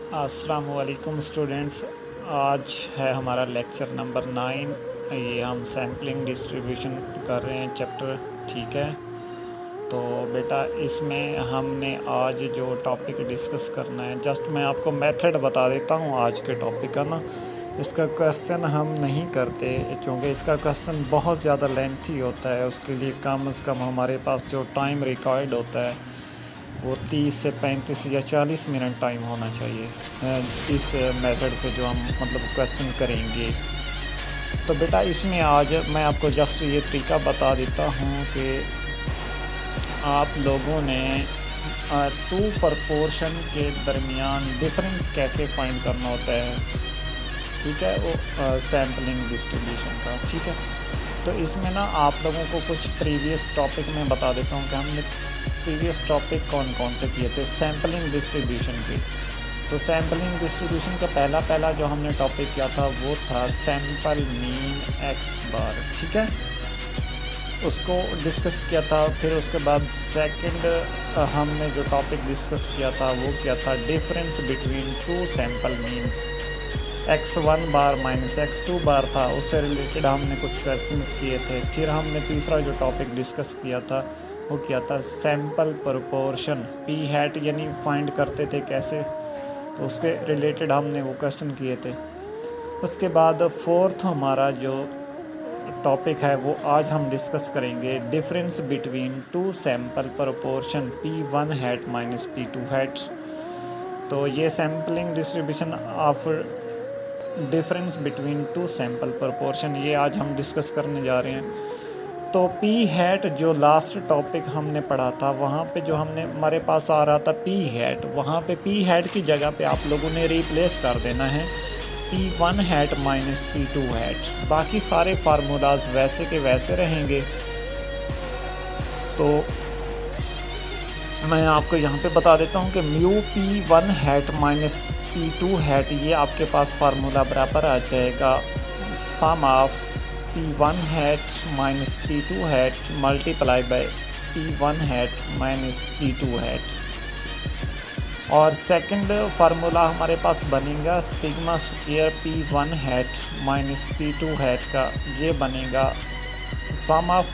अस्सलाम वालेकुम स्टूडेंट्स। आज है हमारा लेक्चर नंबर 9। ये हम सैम्पलिंग डिस्ट्रीब्यूशन कर रहे हैं चैप्टर, ठीक है। तो बेटा इसमें हमने आज जो टॉपिक डिस्कस करना है, जस्ट मैं आपको मेथड बता देता हूँ आज के टॉपिक का ना। इसका क्वेश्चन हम नहीं करते क्योंकि इसका क्वेश्चन बहुत ज़्यादा लेंथी होता है। उसके लिए कम से कम हमारे पास जो टाइम रिक्वायर्ड होता है वो 30 से 35 या 40 मिनट टाइम होना चाहिए इस मेथड से जो हम क्वेश्चन करेंगे। तो बेटा इसमें आज मैं आपको जस्ट ये तरीका बता देता हूँ कि आप लोगों ने टू प्रपोर्शन के दरमियान डिफरेंस कैसे फाइंड करना होता है, ठीक है, वो सैम्पलिंग डिस्ट्रीब्यूशन का, ठीक है। तो इसमें ना आप लोगों को कुछ प्रीवियस टॉपिक में बता देता हूँ कि हमने प्रीवियस टॉपिक कौन कौन से किए थे सैम्पलिंग डिस्ट्रीब्यूशन के। तो सैम्पलिंग डिस्ट्रीब्यूशन का पहला जो हमने टॉपिक किया था वो था सैम्पल मीन एक्स बार, ठीक है, उसको डिस्कस किया था। फिर उसके बाद सेकंड हमने जो टॉपिक डिस्कस किया था वो क्या था, difference between two sample means x1 बार माइनस x2 बार था, उससे रिलेटेड हमने कुछ क्वेश्चंस किए थे। फिर हमने तीसरा जो टॉपिक डिस्कस किया था वो क्या था, सैम्पल प्रोपोर्शन p हैट यानी फाइंड करते थे कैसे, तो उसके रिलेटेड हमने वो क्वेश्चन किए थे। उसके बाद फोर्थ हमारा जो टॉपिक है वो आज हम डिस्कस करेंगे, difference between two sample proportion p1 hat minus p2 hat. तो ये sampling distribution of difference between two sample proportion ये आज हम डिस्कस करने जा रहे हैं। तो p हैट जो लास्ट टॉपिक हमने पढ़ा था वहाँ पे जो हमारे पास आ रहा था p हैट, वहाँ पे p हैट की जगह पे आप लोगों ने रिप्लेस कर देना है p1 hat minus p2 hat. बाकी सारे फार्मूलाज वैसे के वैसे रहेंगे। तो मैं आपको यहाँ पे बता देता हूँ कि mu p1 hat minus p2 hat, ये आपके पास फार्मूला बराबर आ जाएगा sum of p1 hat minus p2 hat multiply by p1 hat minus p2 hat. और सेकंड फार्मूला हमारे पास बनेगा sigma square p1 hat minus p2 hat का, ये बनेगा sum of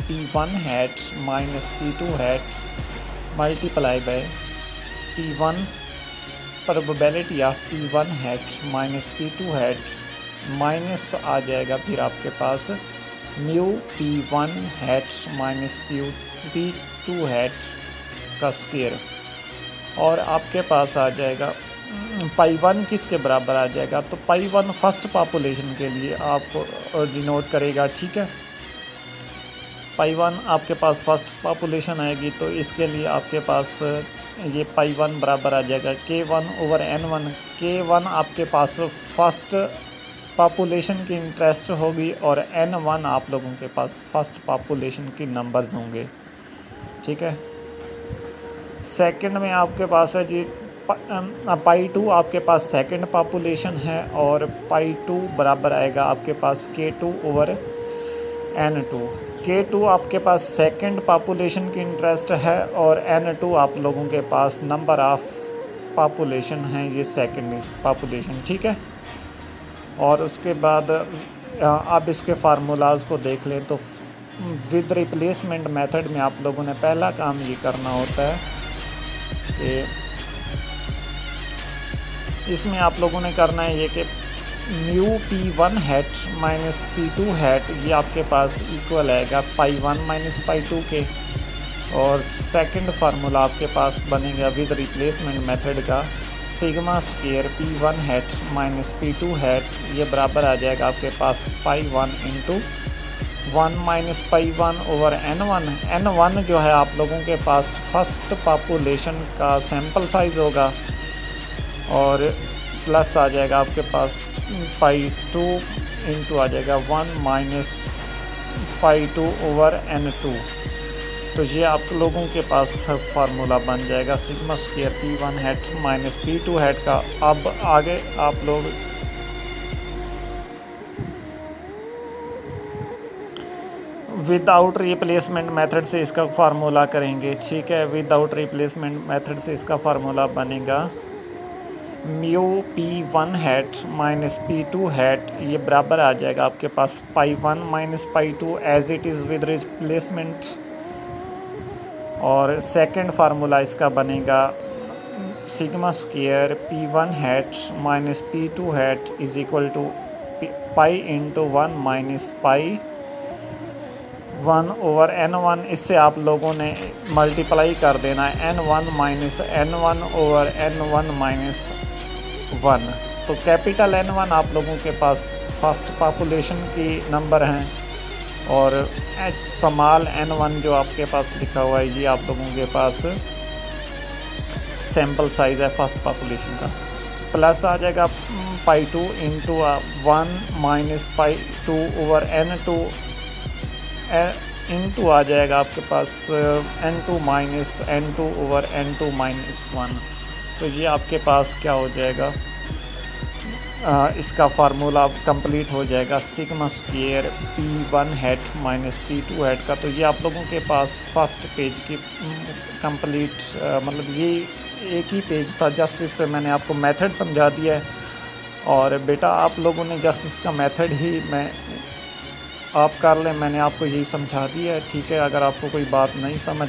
p1 hat minus p2 hat multiply by p1 probability of p1 hat minus p2 hat minus आ जाएगा फिर आपके पास mu p1 hat minus p2 hat का square. और आपके पास आ जाएगा पाई 1 किसके बराबर आ जाएगा, तो पाई 1 फर्स्ट पॉपुलेशन के लिए आपको डिनोट करेगा, ठीक है। पाई 1 आपके पास फर्स्ट पॉपुलेशन आएगी तो इसके लिए आपके पास ये पाई 1 बराबर आ जाएगा k1 ओवर n1। k1 आपके पास फर्स्ट पॉपुलेशन की इंटरेस्ट होगी और n1 आप लोगों के पास फर्स्ट पॉपुलेशन की नंबर्स होंगे, ठीक है। सेकंड में आपके पास है जी पाई 2 आपके पास सेकंड पॉपुलेशन है और पाई 2 बराबर आएगा आपके पास k2 ओवर n2। k2 आपके पास सेकंड पॉपुलेशन की इंटरेस्ट है और n2 आप लोगों के पास नंबर ऑफ पॉपुलेशन है, ये सेकंड पॉपुलेशन, ठीक है। और उसके बाद आप इसके फार्मूलाज को देख लें तो विद रिप्लेसमेंट मेथड में आप लोगों ने पहला काम ये करना होता है कि इसमें आप लोगों ने करना है ये कि mu p1 hat minus p2 hat ये आपके पास इक्वल आएगा पाई 1 माइनस पाई 2 के। और सेकंड फार्मूला आपके पास बनेगा विद रिप्लेसमेंट मेथड का sigma square p1 hat minus p2 hat, ये बराबर आ जाएगा आपके पास pi 1 into 1 minus pi 1 over n1। n1 जो है आप लोगों के पास फर्स्ट पॉपुलेशन का सैम्पल साइज़ होगा और प्लस आ जाएगा आपके पास पाई 2 इंटू आ जाएगा 1 माइनस पाई 2 ओवर n2। तो ये आप लोगों के पास फार्मूला बन जाएगा sigma square p1 hat minus p2 hat का। अब आगे आप लोग विदाउट रिप्लेसमेंट मेथड से इसका फार्मूला करेंगे, ठीक है। विदाउट रिप्लेसमेंट मेथड से इसका फार्मूला बनेगा mu P1 hat minus P2 hat ये बराबर आ जाएगा आपके पास pi 1 minus pi 2 as it is with replacement. और सेकंड फार्मूला इसका बनेगा sigma square P1 hat minus P2 hat is equal to pi into 1 minus pi 1 over N1। इससे आप लोगों ने मल्टीप्लाई कर देना है N1 minus N1 over N1 minus 1। तो कैपिटल N1 आप लोगों के पास फर्स्ट पॉपुलेशन की नंबर हैं और स्मॉल N1 जो आपके पास लिखा हुआ है ये आप लोगों के पास सैम्पल साइज़ है फर्स्ट पॉपुलेशन का। प्लस आ जाएगा पाई 2 into 1 minus pi 2 over N2 N2 आ जाएगा आपके पास N2 minus N2 over N2 minus 1। तो ये आपके पास क्या हो जाएगा, इसका फार्मूला कंप्लीट हो जाएगा sigma square P1 hat minus P2 hat का। तो ये आप लोगों के पास फर्स्ट पेज की कंप्लीट मतलब ये एक ही पेज था, जस्ट इस पे मैंने आपको मेथड समझा दिया है। और बेटा आप लोगों ने जस्ट इसका मेथड ही आप कर लें, मैंने आपको यही समझा दिया है, ठीक है। अगर आपको कोई बात नहीं समझ